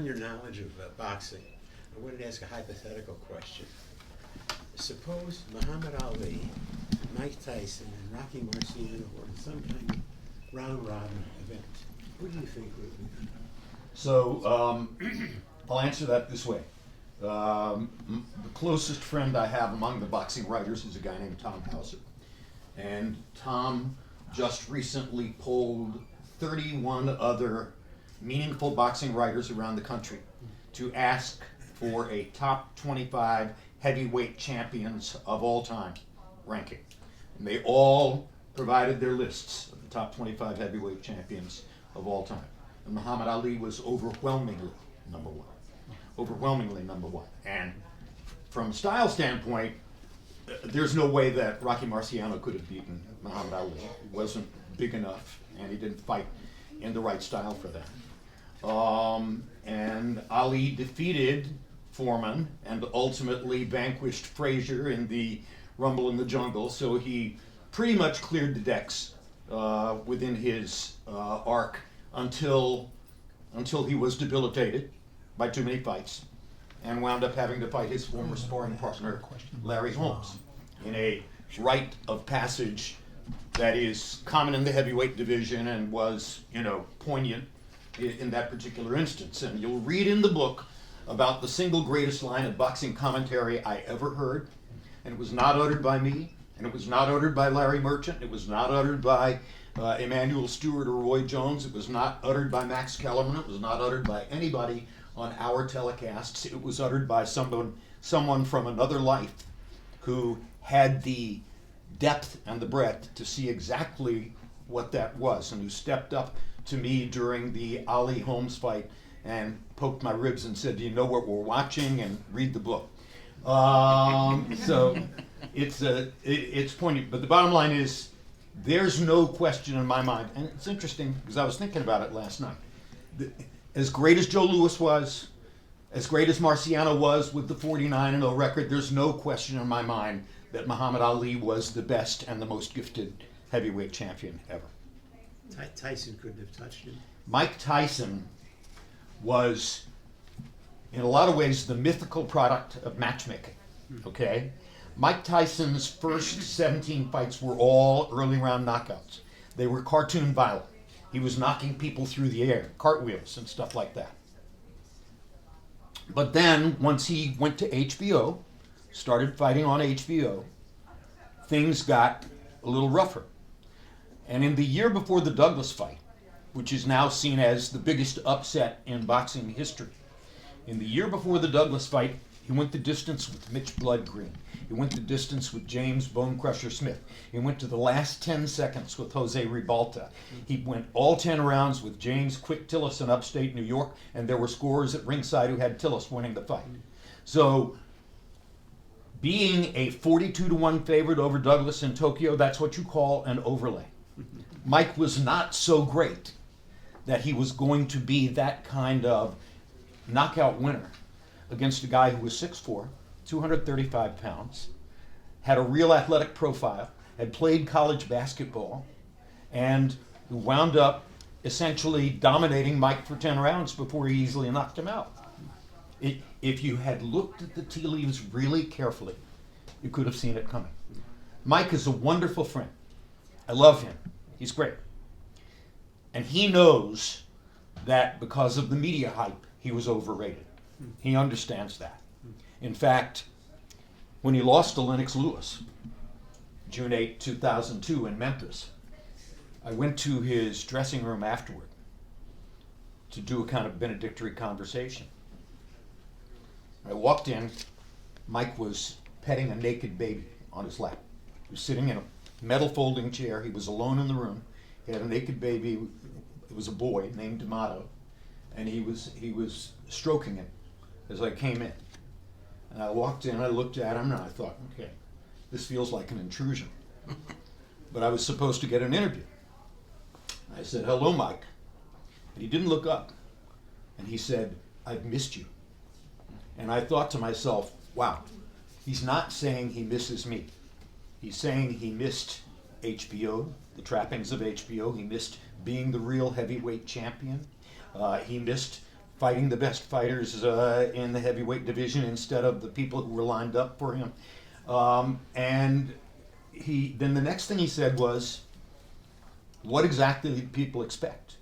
your knowledge of boxing, I wanted to ask a hypothetical question. Suppose Muhammad Ali, Mike Tyson, and Rocky Marciano were in some kind of round-robin event. Who do you think would win? So I'll answer that this way. The closest friend I have among the boxing writers is a guy named Tom Hauser. And Tom just recently polled 31 other meaningful boxing writers around the country to ask for a top 25 heavyweight champions of all time ranking. And they all provided their lists of the top 25 heavyweight champions of all time. And Muhammad Ali was overwhelmingly number one. Overwhelmingly number one. And from a style standpoint, there's no way that Rocky Marciano could have beaten Muhammad Ali. He wasn't big enough, and he didn't fight in the right style for that. And Ali defeated Foreman and ultimately vanquished Frazier in the Rumble in the Jungle, so he pretty much cleared the decks within his arc until he was debilitated by too many fights and wound up having to fight his former sparring partner, Larry Holmes, in a rite of passage that is common in the heavyweight division and was, poignant in that particular instance. And you'll read in the book about the single greatest line of boxing commentary I ever heard, and it was not uttered by me, and it was not uttered by Larry Merchant, it was not uttered by Emmanuel Stewart or Roy Jones, it was not uttered by Max Kellerman, it was not uttered by anybody on our telecasts. It was uttered by someone from another life who had the depth and the breadth to see exactly what that was, and who stepped up to me during the Ali Holmes fight and poked my ribs and said, "Do you know what we're watching?" and read the book. So it's poignant, but the bottom line is there's no question in my mind, and it's interesting because I was thinking about it last night. As great as Joe Louis was, as great as Marciano was with the 49-0 record, there's no question in my mind that Muhammad Ali was the best and the most gifted heavyweight champion ever. Tyson couldn't have touched him. Mike Tyson was, in a lot of ways, the mythical product of matchmaking, okay? Mike Tyson's first 17 fights were all early round knockouts. They were cartoon violent. He was knocking people through the air, cartwheels and stuff like that. But then, once he went to HBO, started fighting on HBO, things got a little rougher. And in the year before the Douglas fight, which is now seen as the biggest upset in boxing history, in the year before the Douglas fight, he went the distance with Mitch Blood Green. He went the distance with James Bone Crusher Smith. He went to the last 10 seconds with Jose Ribalta. He went all 10 rounds with James Quick Tillis in upstate New York, and there were scorers at ringside who had Tillis winning the fight. So being a 42-1 favorite over Douglas in Tokyo, that's what you call an overlay. Mike was not so great that he was going to be that kind of knockout winner against a guy who was 6'4", 235 pounds, had a real athletic profile, had played college basketball, and who wound up essentially dominating Mike for 10 rounds before he easily knocked him out. If you had looked at the tea leaves really carefully, you could have seen it coming. Mike is a wonderful friend. I love him. He's great. And he knows that because of the media hype, he was overrated. He understands that. In fact, when he lost to Lennox Lewis, June 8, 2002 in Memphis, I went to his dressing room afterward to do a kind of benedictory conversation. I walked in, Mike was petting a naked baby on his lap. He was sitting in a metal folding chair. He was alone in the room. He had a naked baby. It was a boy named D'Amato, and he was stroking him as I came in. And I walked in, I looked at him, and I thought, okay, this feels like an intrusion. But I was supposed to get an interview. I said, "Hello, Mike." And he didn't look up. And he said, "I've missed you." And I thought to myself, wow, he's not saying he misses me. He's saying he missed HBO, the trappings of HBO. He missed being the real heavyweight champion. He missed fighting the best fighters in the heavyweight division instead of the people who were lined up for him. And then the next thing he said was, what exactly do people expect?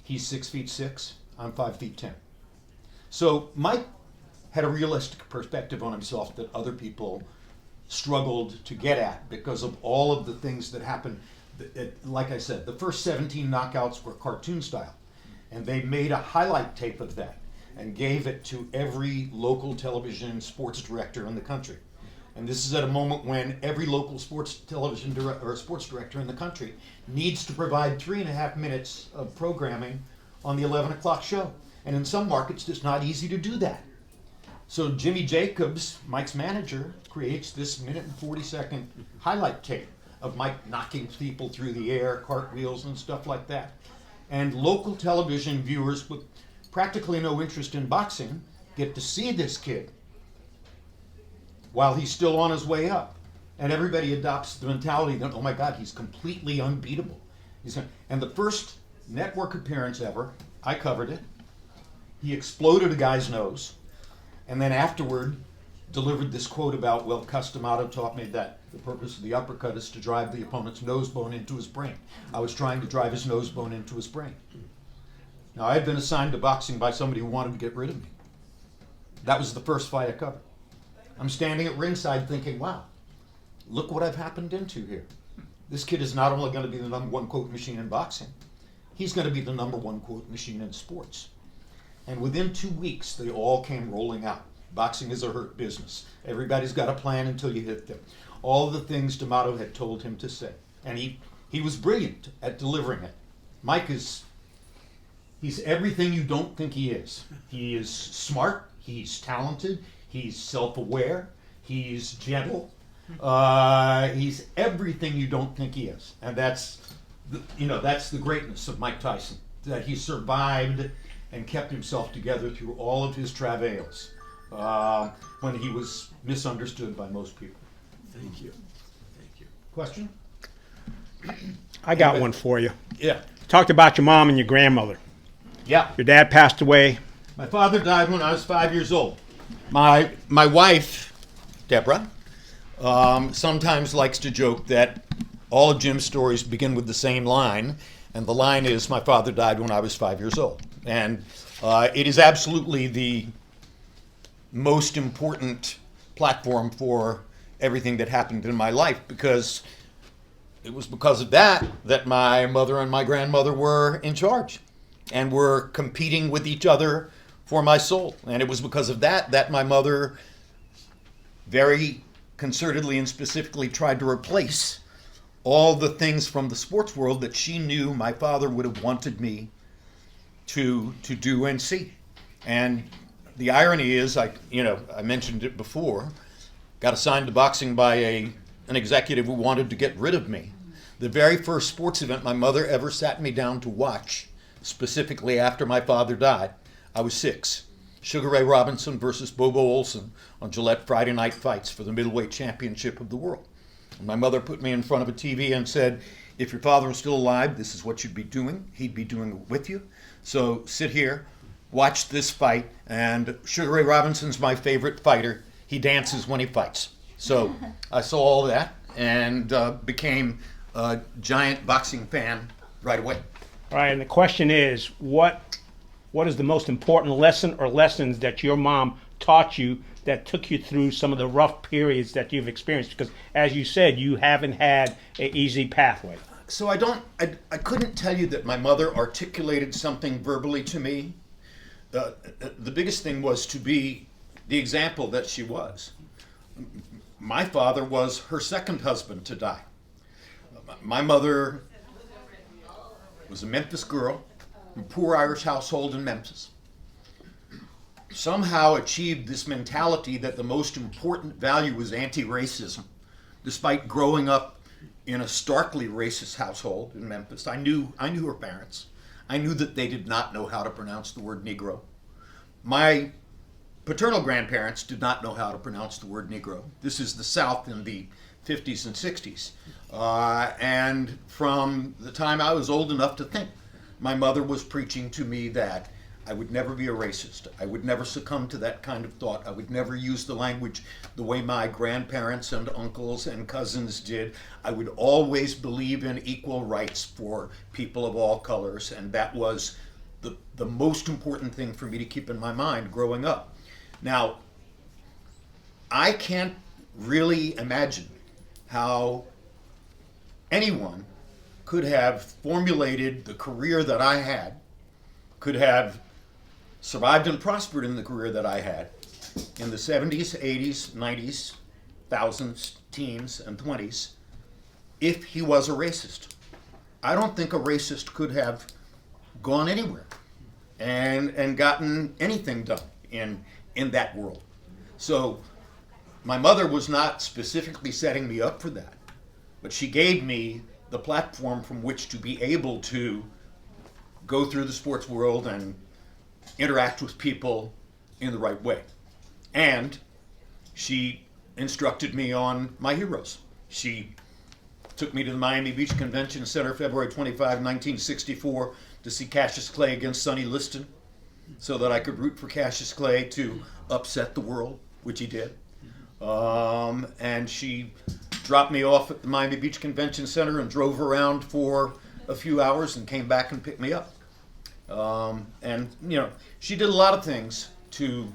He's 6'6", I'm 5'10". So Mike had a realistic perspective on himself that other people struggled to get at because of all of the things that happened. Like I said, the first 17 knockouts were cartoon style, and they made a highlight tape of that and gave it to every local television sports director in the country. And this is at a moment when every local sports television or sports director in the country needs to provide 3.5 minutes of programming on the 11 o'clock show. And in some markets, it's not easy to do that. So Jimmy Jacobs, Mike's manager, creates this 1:40 highlight tape of Mike knocking people through the air, cartwheels and stuff like that. And local television viewers with practically no interest in boxing get to see this kid while he's still on his way up. And everybody adopts the mentality that, oh my God, he's completely unbeatable. And the first network appearance ever, I covered it. He exploded a guy's nose, and then afterward delivered this quote about, well, Customato taught me that the purpose of the uppercut is to drive the opponent's nose bone into his brain. I was trying to drive his nose bone into his brain. Now, I had been assigned to boxing by somebody who wanted to get rid of me. That was the first fight I covered. I'm standing at ringside thinking, wow, look what I've happened into here. This kid is not only going to be the #1 quote machine in boxing, he's going to be the #1 quote machine in sports. And within 2 weeks, they all came rolling out. Boxing is a hurt business. Everybody's got a plan until you hit them. All the things D'Amato had told him to say. And he was brilliant at delivering it. Mike he's everything you don't think he is. He is smart, he's talented, he's self-aware, he's gentle, he's everything you don't think he is. And that's the greatness of Mike Tyson, that he survived and kept himself together through all of his travails when he was misunderstood by most people. Thank you. Thank you. Question? I got one for you. Yeah. Talked about your mom and your grandmother. Yeah. Your dad passed away. My father died when I was 5 years old. My wife, Deborah, sometimes likes to joke that all of Jim's stories begin with the same line, and the line is, my father died when I was 5 years old. And it is absolutely the most important platform for everything that happened in my life, because it was because of that my mother and my grandmother were in charge and were competing with each other for my soul. And it was because of that my mother very concertedly and specifically tried to replace all the things from the sports world that she knew my father would have wanted me to do and see. And the irony is, I mentioned it before, got assigned to boxing by an executive who wanted to get rid of me. The very first sports event my mother ever sat me down to watch, specifically after my father died, I was 6. Sugar Ray Robinson versus Bobo Olson on Gillette Friday Night Fights for the middleweight championship of the world. And my mother put me in front of a TV and said, if your father was still alive, this is what you'd be doing. He'd be doing it with you. So sit here, watch this fight, and Sugar Ray Robinson's my favorite fighter. He dances when he fights. So I saw all that and became a giant boxing fan right away. All right, and the question is, what is the most important lesson or lessons that your mom taught you that took you through some of the rough periods that you've experienced? Because, as you said, you haven't had an easy pathway. So I couldn't tell you that my mother articulated something verbally to me. The biggest thing was to be the example that she was. My father was her second husband to die. My mother was a Memphis girl, from a poor Irish household in Memphis. Somehow achieved this mentality that the most important value was anti-racism, despite growing up in a starkly racist household in Memphis. I knew her parents. I knew that they did not know how to pronounce the word Negro. My paternal grandparents did not know how to pronounce the word Negro. This is the South in the 50s and 60s. And from the time I was old enough to think, my mother was preaching to me that I would never be a racist. I would never succumb to that kind of thought. I would never use the language the way my grandparents and uncles and cousins did. I would always believe in equal rights for people of all colors, and that was the most important thing for me to keep in my mind growing up. Now, I can't really imagine how anyone could have formulated the career that I had, could have survived and prospered in the career that I had in the 70s, 80s, 90s, thousands, teens, and 20s if he was a racist. I don't think a racist could have gone anywhere and gotten anything done in that world. So my mother was not specifically setting me up for that, but she gave me the platform from which to be able to go through the sports world and interact with people in the right way. And she instructed me on my heroes. She took me to the Miami Beach Convention Center February 25, 1964 to see Cassius Clay against Sonny Liston so that I could root for Cassius Clay to upset the world, which he did. And she dropped me off at the Miami Beach Convention Center and drove around for a few hours and came back and picked me up. And she did a lot of things to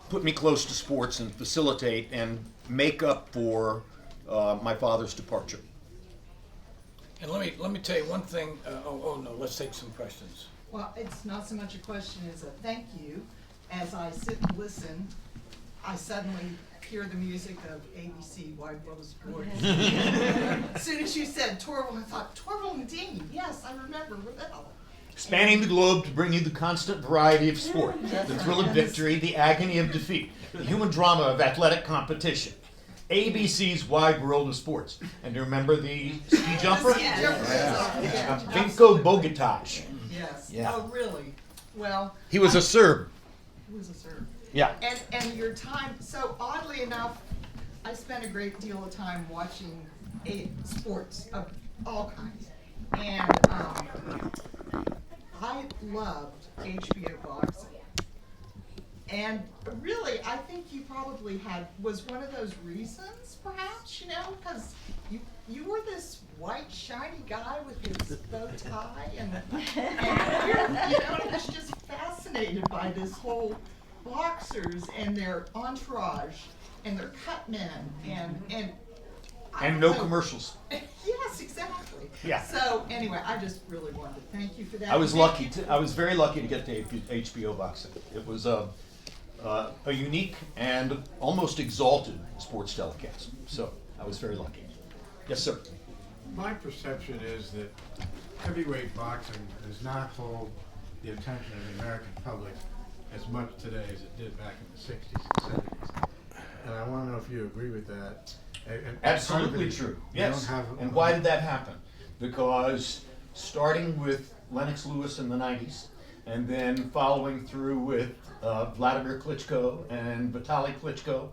put me close to sports and facilitate and make up for my father's departure. And let me tell you one thing. No, let's take some questions. Well, it's not so much a question as a thank you. As I sit and listen, I suddenly hear the music of ABC, Wide World of Sport. As soon as you said Torval, I thought, Torval and Dean, yes, I remember Ravel. Spanning the globe to bring you the constant variety of sport, the thrill of victory, the agony of defeat, the human drama of athletic competition. ABC's Wide World of Sports. And do you remember the ski jumper? Yeah. Vinko Bogataj. Yes. Yeah. Oh, really? Well, He was a Serb. he was a Serb. Yeah. And your time, so oddly enough, I spent a great deal of time watching sports of all kinds. And I loved HBO boxing. And really, I think you probably was one of those reasons, perhaps, because you were this white, shiny guy with his bow tie, and I was just fascinated by this whole boxers and their entourage and their cut men And no commercials. Yes, exactly. Yeah. So anyway, I just really wanted to thank you for that. I was very lucky to get to HBO boxing. It was a unique and almost exalted sports telecast. So I was very lucky. Yes, sir. My perception is that heavyweight boxing does not hold the attention of the American public as much today as it did back in the 60s and 70s. And I want to know if you agree with that. And Absolutely true. Yes. And why did that happen? Because starting with Lennox Lewis in the 90s, and then following through with Vladimir Klitschko and Vitaly Klitschko,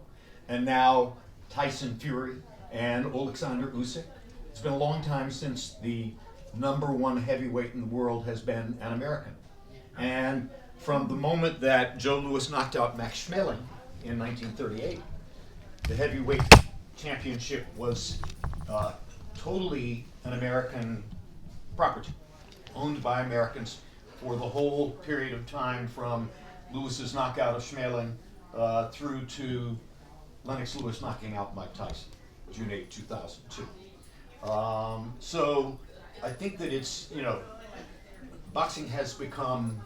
and now Tyson Fury and Alexander Usyk. It's been a long time since the #1 heavyweight in the world has been an American. And from the moment that Joe Louis knocked out Max Schmeling in 1938, the heavyweight championship was totally an American property, owned by Americans for the whole period of time from Lewis's knockout of Schmeling through to Lennox Lewis knocking out Mike Tyson, June 8, 2002. So I think that it's, boxing has become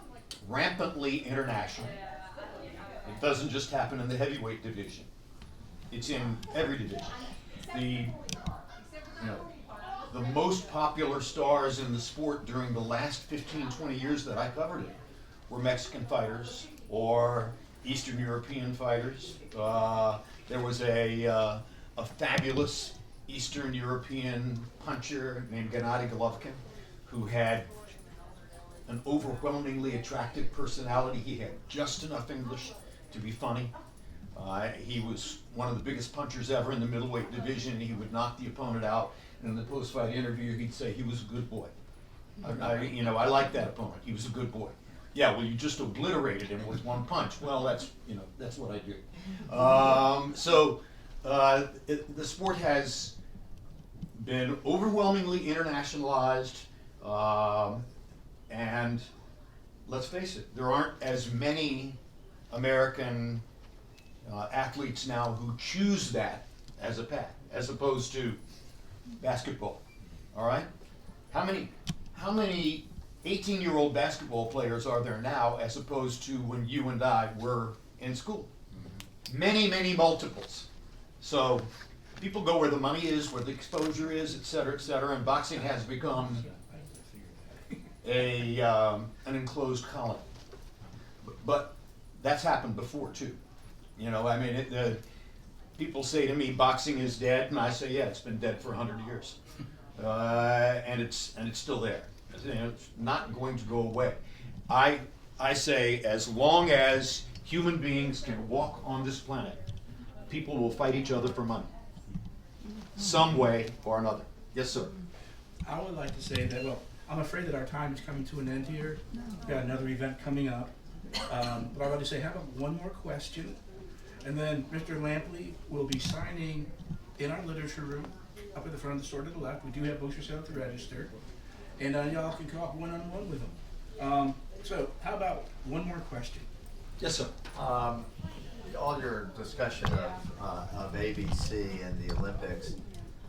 rampantly international. It doesn't just happen in the heavyweight division. It's in every division. The most popular stars in the sport during the last 15, 20 years that I covered it were Mexican fighters or Eastern European fighters. There was a fabulous Eastern European puncher named Gennady Golovkin who had an overwhelmingly attractive personality. He had just enough English to be funny. He was one of the biggest punchers ever in the middleweight division. He would knock the opponent out, and in the post-fight interview, he'd say he was a good boy. I like that opponent. He was a good boy. Yeah, well, you just obliterated him with one punch. Well, that's what I do. The sport has been overwhelmingly internationalized, and let's face it, there aren't as many American athletes now who choose that as a path, as opposed to basketball. All right, how many 18-year-old basketball players are there now as opposed to when you and I were in school? Many, many multiples. So people go where the money is, where the exposure is, et cetera, and boxing has become an enclosed colony. But that's happened before too. You know, I mean, people say to me, boxing is dead, and I say, yeah, it's been dead for 100 years, and it's still there. You know, it's not going to go away. I say, as long as human beings can walk on this planet, people will fight each other for money, some way or another. Yes, sir. I would like to say that, well, I'm afraid that our time is coming to an end here. We've got another event coming up. But I'd like to say, how about one more question? And then Mr. Lampley will be signing in our literature room up at the front of the store to the left. We do have books for sale at the register. And y'all can talk one-on-one with him. So how about one more question? Yes, sir. All your discussion of ABC and the Olympics,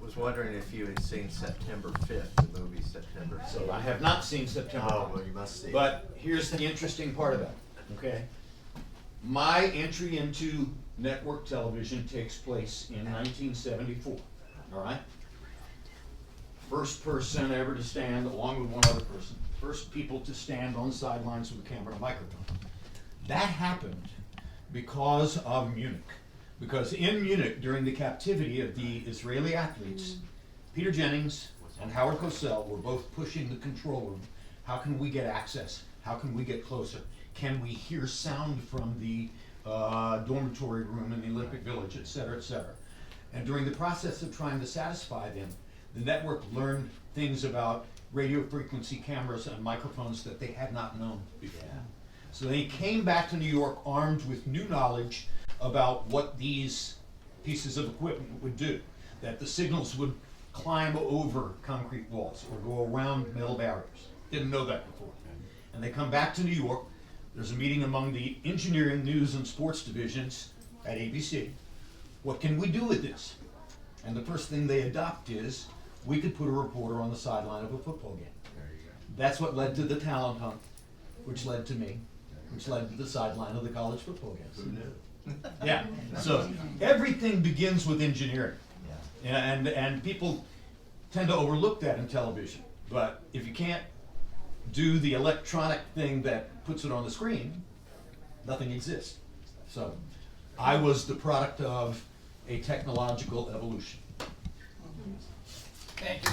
was wondering if you had seen September 5th, the movie September 5th. So I have not seen September. Oh, well, you must see. But here's the interesting part of that, okay? My entry into network television takes place in 1974, all right? First person ever to stand, along with one other person, first people to stand on the sidelines with a camera and a microphone. That happened because of Munich. Because in Munich, during the captivity of the Israeli athletes, Peter Jennings and Howard Cosell were both pushing the control room. How can we get access? How can we get closer? Can we hear sound from the dormitory room in the Olympic Village, et cetera, et cetera? And during the process of trying to satisfy them, the network learned things about radio frequency cameras and microphones that they had not known before. Yeah. So they came back to New York armed with new knowledge about what these pieces of equipment would do, that the signals would climb over concrete walls or go around metal barriers. Didn't know that before. And they come back to New York. There's a meeting among the engineering, news, and sports divisions at ABC. What can we do with this? And the first thing they adopt is, we could put a reporter on the sideline of a football game. That's what led to the talent hunt, which led to me, which led to the sideline of the college football games. Who knew? Yeah, so everything begins with engineering. And people tend to overlook that in television. But if you can't do the electronic thing that puts it on the screen, nothing exists. So I was the product of a technological evolution. Thank you.